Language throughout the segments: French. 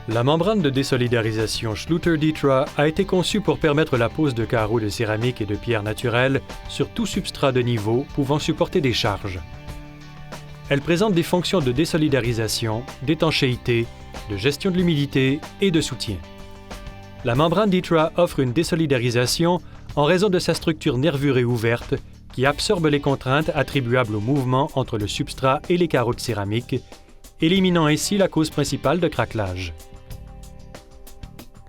La membrane de désolidarisation Schluter-Ditra a été conçue pour permettre la pose de carreaux de céramique et de pierre naturelle sur tout substrat de niveau pouvant supporter des charges. Elle présente des fonctions de désolidarisation, d'étanchéité, de gestion de l'humidité et de soutien. La membrane Ditra offre une désolidarisation en raison de sa structure nervurée ouverte qui absorbe les contraintes attribuables au mouvement entre le substrat et les carreaux de céramique, éliminant ainsi la cause principale de craquelage.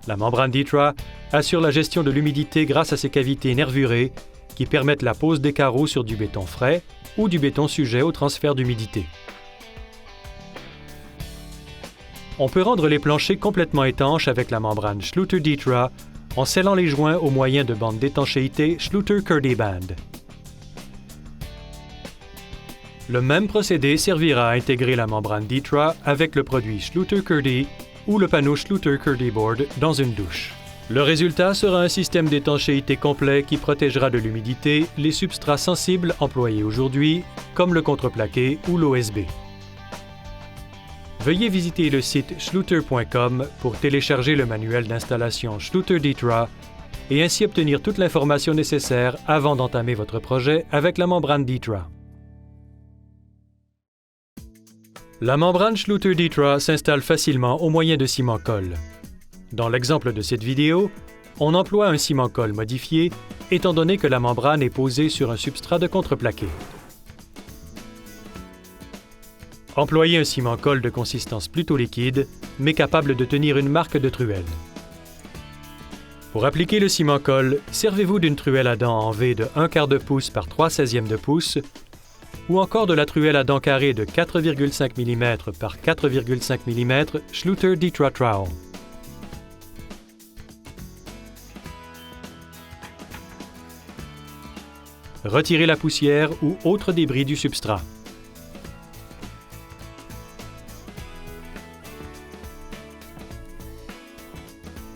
La membrane Ditra assure la gestion de l'humidité grâce à ses cavités nervurées qui permettent la pose des carreaux sur du béton frais ou du béton sujet au transfert d'humidité. On peut rendre les planchers complètement étanches avec la membrane Schluter-Ditra en scellant les joints au moyen de bandes d'étanchéité Schluter-Kerdi Band. Le même procédé servira à intégrer la membrane Ditra avec le produit Schluter-Kerdi ou le panneau Schluter-Kerdi Board dans une douche. Le résultat sera un système d'étanchéité complet qui protégera de l'humidité les substrats sensibles employés aujourd'hui, comme le contreplaqué ou l'OSB. Veuillez visiter le site schluter.com pour télécharger le manuel d'installation Schluter-Ditra et ainsi obtenir toute l'information nécessaire avant d'entamer votre projet avec la membrane Ditra. La membrane Schluter-Ditra s'installe facilement au moyen de ciment-colle. Dans l'exemple de cette vidéo, on emploie un ciment-colle modifié, étant donné que la membrane est posée sur un substrat de contreplaqué. Employez un ciment-colle de consistance plutôt liquide, mais capable de tenir une marque de truelle. Pour appliquer le ciment-colle, servez-vous d'une truelle à dents en V de 1/4 de pouce par 3/16 de pouce, ou encore de la truelle à dents carrées de 4,5 mm par 4,5 mm Schluter-Ditra Trowel. Retirez la poussière ou autres débris du substrat.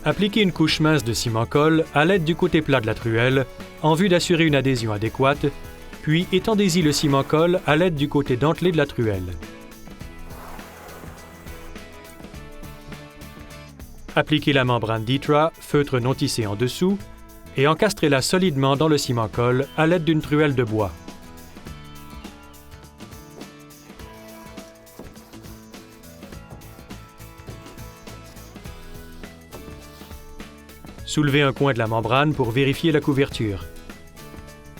Appliquez une couche mince de ciment-colle à l'aide du côté plat de la truelle en vue d'assurer une adhésion adéquate, puis étendez-y le ciment-colle à l'aide du côté dentelé de la truelle. Appliquez la membrane Ditra, feutre non tissé en dessous, et encastrez-la solidement dans le ciment-colle à l'aide d'une truelle de bois. Soulevez un coin de la membrane pour vérifier la couverture.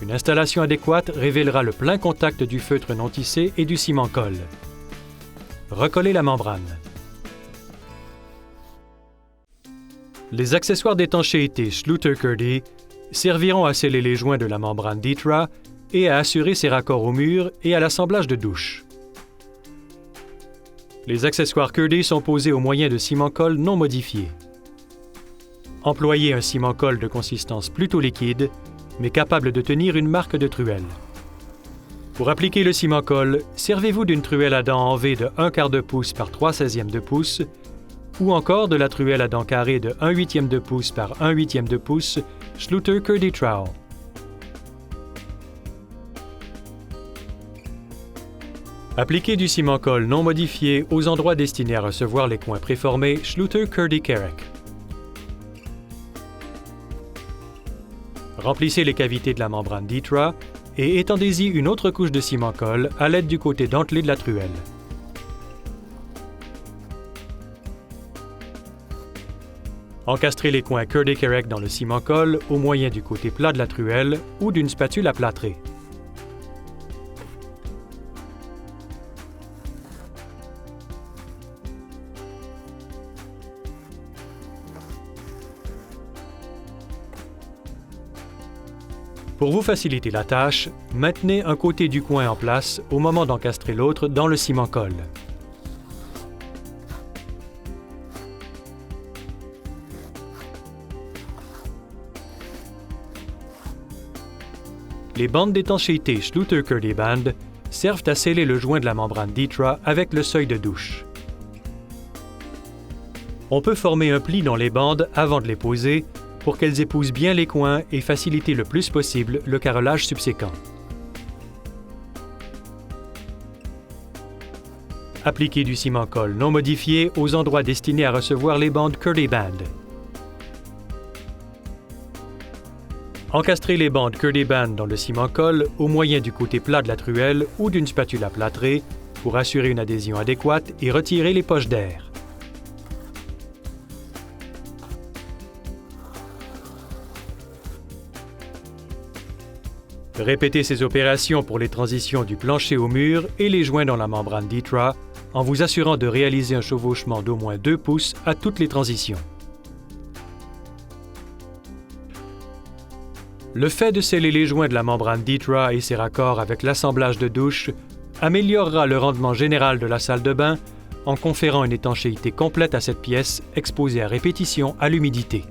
Une installation adéquate révélera le plein contact du feutre non tissé et du ciment-colle. Recollez la membrane. Les accessoires d'étanchéité Schluter-Kerdi serviront à sceller les joints de la membrane Ditra et à assurer ses raccords au mur et à l'assemblage de douche. Les accessoires Kerdi sont posés au moyen de ciment-colle non modifié. Employez un ciment-colle de consistance plutôt liquide, mais capable de tenir une marque de truelle. Pour appliquer le ciment-colle, servez-vous d'une truelle à dents en V de 1/4 de pouce par 3/16 de pouce, ou encore de la truelle à dents carrées de 1/8 de pouce par 1/8 de pouce Schluter-Kerdi Trowel. Appliquez du ciment-colle non modifié aux endroits destinés à recevoir les coins préformés Schluter-Kerdi Kerek. Remplissez les cavités de la membrane Ditra et étendez-y une autre couche de ciment-colle à l'aide du côté dentelé de la truelle. Encastrez les coins Kerdi Kerek dans le ciment-colle au moyen du côté plat de la truelle ou d'une spatule à plâtrer. Pour vous faciliter la tâche, maintenez un côté du coin en place au moment d'encastrer l'autre dans le ciment-colle. Les bandes d'étanchéité Schluter-Kerdi Band servent à sceller le joint de la membrane Ditra avec le seuil de douche. On peut former un pli dans les bandes avant de les poser pour qu'elles épousent bien les coins et faciliter le plus possible le carrelage subséquent. Appliquez du ciment-colle non modifié aux endroits destinés à recevoir les bandes Curly Band. Encastrez les bandes Curly Band dans le ciment-colle au moyen du côté plat de la truelle ou d'une spatule plâtrée pour assurer une adhésion adéquate et retirer les poches d'air. Répétez ces opérations pour les transitions du plancher au mur et les joints dans la membrane DTRA en vous assurant de réaliser un chevauchement d'au moins 2 pouces à toutes les transitions. Le fait de sceller les joints de la membrane DTRA et ses raccords avec l'assemblage de douche améliorera le rendement général de la salle de bain en conférant une étanchéité complète à cette pièce exposée à répétition à l'humidité.